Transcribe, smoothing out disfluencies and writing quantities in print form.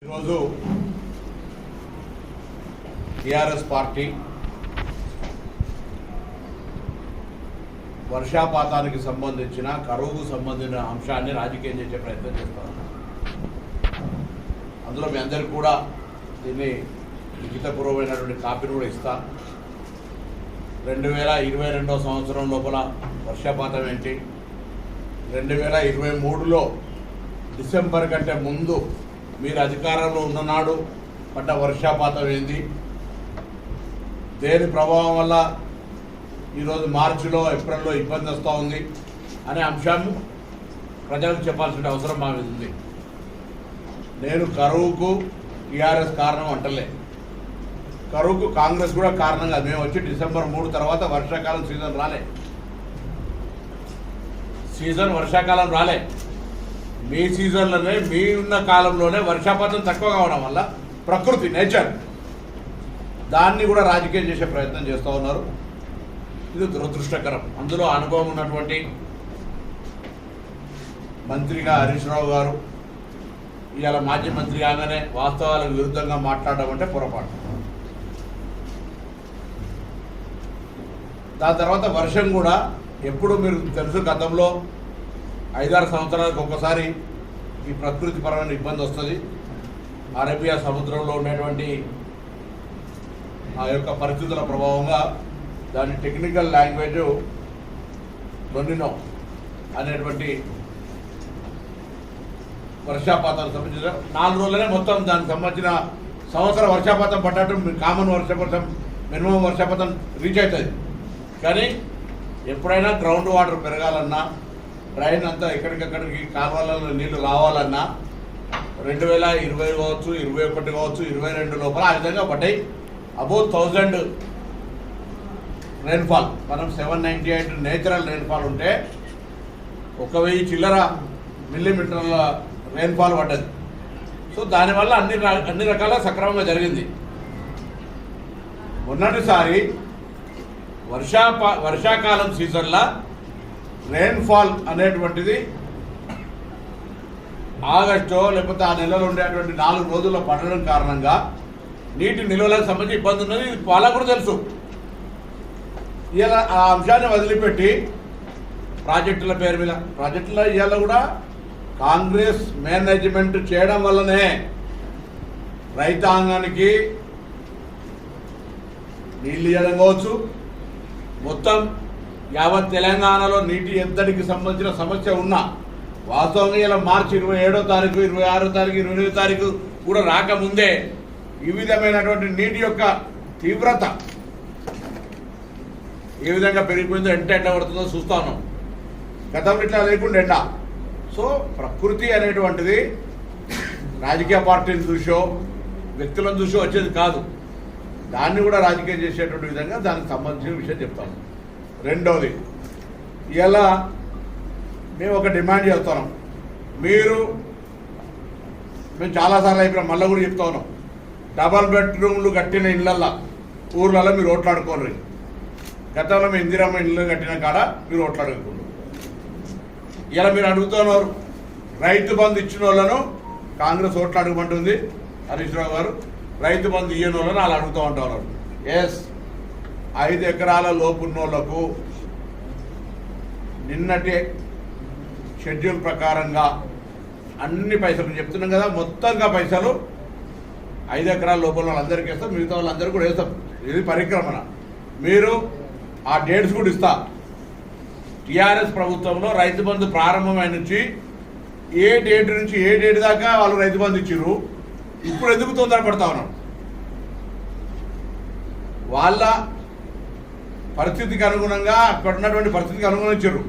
ఈరోజు TRS party వర్షాపాతానికి సంబంధించిన కరువుకు సంబంధించిన అంశాన్ని రాజకీయం చేసే ప్రయత్నం చేస్తారు. అందులో మీ అందరికీ కూడా దీన్ని లిఖితపూర్వమైనటువంటి కాపీని కూడా ఇస్తా. 2022 సంవత్సరం లోపల వర్షపాతం ఏంటి, 2023లో డిసెంబర్ కంటే ముందు మీరు అధికారంలో ఉన్ననాడు పడ్డ వర్షపాతం ఏంది, దేని ప్రభావం వల్ల ఈరోజు మార్చిలో ఏప్రిల్లో ఇబ్బంది వస్తూ ఉంది అనే అంశం ప్రజలకు చెప్పాల్సిన అవసరం మా మీద ఉంది. నేను కరువుకు టీఆర్ఎస్ కారణం అంటలే, కరువుకు కాంగ్రెస్ కూడా కారణం కాదు. మేము వచ్చి డిసెంబర్ 3 తర్వాత వర్షాకాలం వర్షాకాలం రాలే. మీ సీజన్లోనే మీ ఉన్న కాలంలోనే వర్షాపాతం తక్కువ కావడం వల్ల ప్రకృతి నేచర్ దాన్ని కూడా రాజకీయం చేసే ప్రయత్నం చేస్తూ ఉన్నారు. ఇది దురదృష్టకరం. అందులో అనుభవం ఉన్నటువంటి మంత్రిగా హరీష్ రావు గారు ఇవాళ మాజీ మంత్రి కాగానే వాస్తవాలకు విరుద్ధంగా మాట్లాడడం అంటే పొరపాటు. దాని తర్వాత వర్షం కూడా ఎప్పుడు మీరు తెలుసు, గతంలో 5-6 సంవత్సరాలకు ఒకసారి ఈ ప్రకృతిపరమైన ఇబ్బంది వస్తుంది. అరేబియా సముద్రంలో ఉండేటువంటి ఆ యొక్క పరిస్థితుల ప్రభావంగా దాని టెక్నికల్ లాంగ్వేజ్ లొనినో అనేటువంటి వర్షాపాతానికి సంబంధించిన 4 రోజులనే మొత్తం దానికి సంబంధించిన సంవత్సర వర్షాపాతం పడ్డట్టు కామన్ వర్షపాతం మినిమం వర్షపాతం రీచ్ అవుతుంది. కానీ ఎప్పుడైనా గ్రౌండ్ వాటర్ పెరగాలన్నా, డ్రైన్ అంతా ఎక్కడికక్కడికి కాలువలలో నీళ్లు రావాలన్నా 2020 కావచ్చు, 21 కావచ్చు, 22 లోపల ఆ విధంగా పడ్డాయి. Above 1000 rainfall. మనం 798 నేచురల్ రెయిన్ఫాల్ ఉంటే 1000 చిల్లర మిల్లీమీటర్ల రెయిన్ఫాల్ పడ్డది. సో దానివల్ల అన్ని రకాల సక్రమంగా జరిగింది. మొన్నటిసారి వర్షాకాలం సీజన్లో రెయిన్ఫాల్ అనేటువంటిది ఆగస్టు లేకపోతే ఆ నెలలో ఉండేటువంటి 4 రోజుల్లో పడడం కారణంగా నీటి నిల్వలకు సంబంధించి ఇబ్బంది ఉన్నది. వాళ్ళకు కూడా తెలుసు. ఇలా ఆ అంశాన్ని వదిలిపెట్టి ప్రాజెక్టుల పేరు మీద ప్రాజెక్టుల ఇవాళ కూడా కాంగ్రెస్ మేనేజ్మెంట్ చేయడం వల్లనే రైతాంగానికి నీళ్ళు ఇవ్వడం కావచ్చు, మొత్తం యావత్ తెలంగాణలో నీటి ఎద్దడికి సంబంధించిన సమస్య ఉన్నా వాస్తవంగా ఇలా మార్చి 27వ తారీఖు, 26వ తారీఖు, 28వ తారీఖు కూడా రాకముందే ఈ విధమైనటువంటి నీటి యొక్క తీవ్రత ఏ విధంగా పెరిగిపోయిందో, ఎంట పడుతుందో చూస్తా ఉన్నాం. గతంలో ఇట్లా లేకుండా ఎండ. సో ప్రకృతి అనేటువంటిది రాజకీయ పార్టీని చూసో వ్యక్తులను చూసో వచ్చేది కాదు. దాన్ని కూడా రాజకీయం చేసేటువంటి విధంగా దానికి సంబంధించిన విషయం చెప్తాను. రెండవది, ఇలా మేము ఒక డిమాండ్ చేస్తున్నాం. మేము చాలాసార్లు అయిపోయినా మళ్ళీ కూడా చెప్తా ఉన్నాం, డబల్ బెడ్రూమ్లు కట్టిన ఇళ్ళల్లో ఊర్లలో మీరు ఓట్లాడుకోరు. గతంలో మేము ఇందిరమ్మ ఇళ్ళు కట్టిన కాడ మీరు ఓట్లాడుకోరు. ఇలా మీరు అడుగుతున్నారు, రైతు బంధు ఇచ్చిన వాళ్ళను కాంగ్రెస్ ఓట్లాడుకోమంటుంది హరీష్ రావు గారు, రైతు బంధు ఇయ్యని వాళ్ళని వాళ్ళు అడుగుతూ ఉంటారు. ఎస్, 5 ఎకరాల లోపున్నోళ్లకు నిన్నటి షెడ్యూల్ ప్రకారంగా అన్ని పైసలు చెప్తున్నాం కదా, మొత్తంగా పైసలు 5 ఎకరాల లోపల వాళ్ళందరికీ వేస్తాం, మిగతా వాళ్ళందరూ కూడా వేస్తాం. ఇది పరిక్రమణ. మీరు ఆ డేట్స్ కూడా ఇస్తా. టీఆర్ఎస్ ప్రభుత్వంలో రైతు బంధు ప్రారంభమైన నుంచి ఏ డేట్ నుంచి ఏ డేట్ దాకా వాళ్ళు రైతు బంధు ఇచ్చిర్రు, ఇప్పుడు ఎందుకు తొందరపడతా ఉన్నాం? వాళ్ళ పరిస్థితికి అనుగుణంగా, అక్కడ ఉన్నటువంటి పరిస్థితికి అనుగుణంగా ఇచ్చారు.